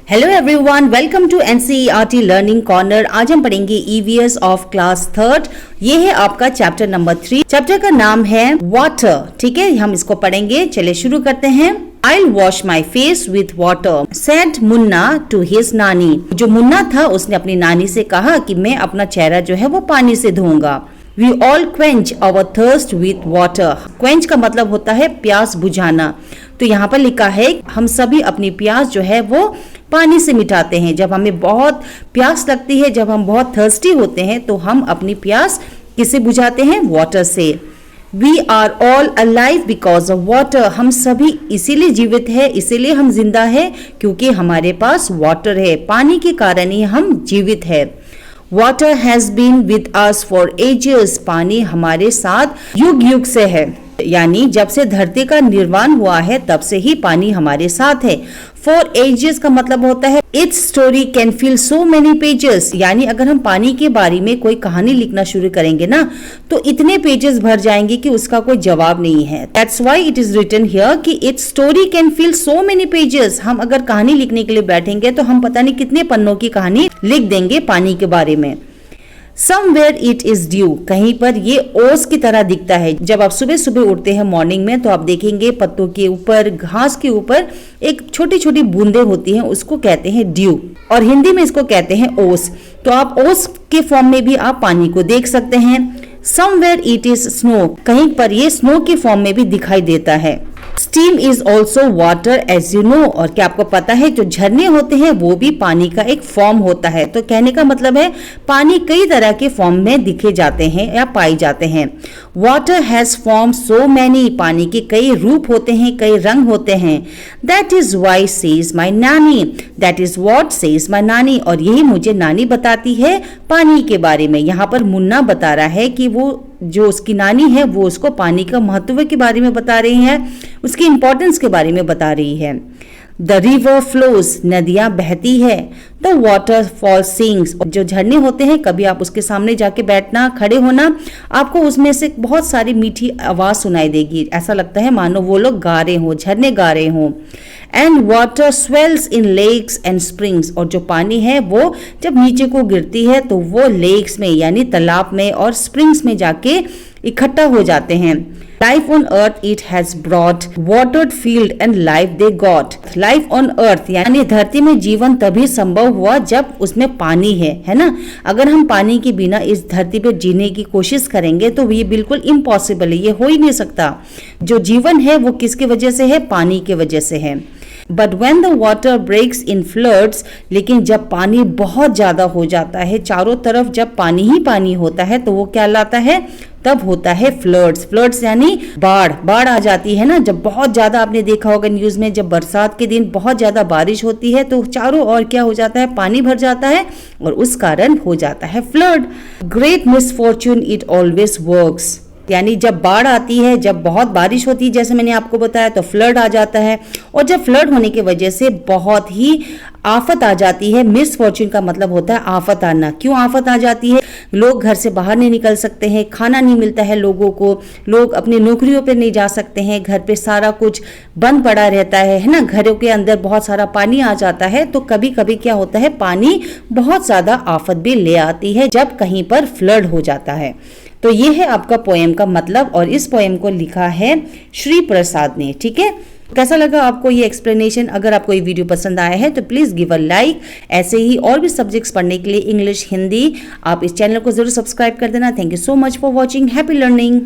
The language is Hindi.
Hello everyone, welcome to NCERT learning corner. आज हम पढ़ेंगे ईवीएस ऑफ क्लास थर्ड। ये है आपका चैप्टर नंबर 3। चैप्टर का नाम है वाटर। ठीक है, हम इसको पढ़ेंगे। चलिए शुरू करते हैं। I'll wash my face with water, said Munna to his नानी। जो मुन्ना था उसने अपनी नानी से कहा कि मैं अपना चेहरा जो है वो पानी से धोऊंगा। We all quench our thirst with water। quench का मतलब होता है प्यास बुझाना। तो यहाँ पर लिखा है हम सभी अपनी प्यास जो है वो पानी से मिटाते हैं। जब हमें बहुत प्यास लगती है, जब हम बहुत थर्स्टी होते हैं, तो हम अपनी प्यास किससे बुझाते हैं? वाटर से। We are all alive because of water। हम सभी इसीलिए जीवित है, इसीलिए हम जिंदा है क्योंकि हमारे पास वाटर है। पानी के कारण ही हम जीवित है। Water has been with us for ages। पानी हमारे साथ युग युग से है, यानी जब से धरती का निर्माण हुआ है तब से ही पानी हमारे साथ है। For ages का मतलब होता है Its story can fill so many pages। यानी अगर हम पानी के बारे में कोई कहानी लिखना शुरू करेंगे ना, तो इतने पेजेस भर जाएंगे कि उसका कोई जवाब नहीं है। That's why it is written here कि its story can fill so many pages। हम अगर कहानी लिखने के लिए बैठेंगे तो हम पता नहीं कितने पन्नों की कहानी लिख देंगे पानी के बारे में। Somewhere it is due। कहीं पर ये ओस की तरह दिखता है। जब आप सुबह सुबह उठते हैं मॉर्निंग में, तो आप देखेंगे पत्तों के ऊपर, घास के ऊपर एक छोटी छोटी बूंदें होती हैं, उसको कहते हैं ड्यू, और हिंदी में इसको कहते हैं ओस। तो आप ओस के फॉर्म में भी आप पानी को देख सकते हैं। Somewhere it is snow। कहीं पर ये स्नो के फॉर्म में भी दिखाई देता है। Steam is also water as you know. और क्या आपको पता है जो झरने होते हैं वो भी पानी का एक फॉर्म होता है। तो कहने का मतलब है पानी कई तरह के फॉर्म में दिखे जाते हैं या पाए जाते हैं। Water has form so many. पानी के कई रूप होते हैं, कई रंग होते हैं। That is why says my nani. That is what says my nani. और यही मुझे नानी बताती है पानी के बारे में। यहाँ पर मुन्ना बता रहा है कि वो जो उसकी नानी है वो उसको पानी का महत्व के बारे में बता रही है, उसकी इंपॉर्टेंस के बारे में बता रही है। The river flows. नदियां बहती है। The waterfall sings. जो झरने होते हैं, कभी आप उसके सामने जाके बैठना, खड़े होना, आपको उसमें से बहुत सारी मीठी आवाज सुनाई देगी। ऐसा लगता है मानो वो लोग गा रहे हों, झरने गा रहे हों। And water swells in lakes and springs. और जो पानी है वो जब नीचे को गिरती है तो वो लेक्स में यानी तालाब में और स्प्रिंग्स में जाके इकट्ठा हो जाते हैं। Life on earth it has brought watered field and life they got. Life on earth यानी धरती में जीवन तभी संभव हुआ जब उसमें पानी है ना। अगर हम पानी के बिना इस धरती पे जीने की कोशिश करेंगे तो ये बिल्कुल इम्पॉसिबल है, ये हो ही नहीं सकता। जो जीवन है वो किसकी वजह से है? पानी की वजह से है। But when the water breaks in floods. लेकिन जब पानी बहुत ज्यादा हो जाता है, चारों तरफ जब पानी ही पानी होता है, तो वो क्या लाता है? तब होता है फ्लड्स। फ्लड्स यानी बाढ़। बाढ़ आ जाती है ना, जब बहुत ज्यादा, आपने देखा होगा न्यूज में, जब बरसात के दिन बहुत ज्यादा बारिश होती है तो चारों ओर क्या हो जाता है? पानी भर जाता है और उस कारण हो जाता है flood. Great misfortune it always works. यानी जब बाढ़ आती है, जब बहुत बारिश होती है, जैसे मैंने आपको बताया, तो फ्लड आ जाता है। और जब फ्लड होने की वजह से बहुत ही आफत आ जाती है। मिस फॉर्च्यून का मतलब होता है आफत आना। क्यों आफत आ जाती है? लोग घर से बाहर नहीं निकल सकते हैं, खाना नहीं मिलता है लोगों को, लोग अपनी नौकरियों पे नहीं जा सकते हैं, घर पे सारा कुछ बंद पड़ा रहता है ना। घरों के अंदर बहुत सारा पानी आ जाता है। तो कभी कभी क्या होता है, पानी बहुत ज्यादा आफत भी ले आती है जब कहीं पर फ्लड हो जाता है। तो ये है आपका पोएम का मतलब, और इस पोएम को लिखा है श्री प्रसाद ने। ठीक है, कैसा लगा आपको ये एक्सप्लेनेशन? अगर आपको ये वीडियो पसंद आया है तो प्लीज गिव अ लाइक। ऐसे ही और भी सब्जेक्ट्स पढ़ने के लिए, इंग्लिश, हिंदी, आप इस चैनल को जरूर सब्सक्राइब कर देना। Thank you so much for watching. Happy learning.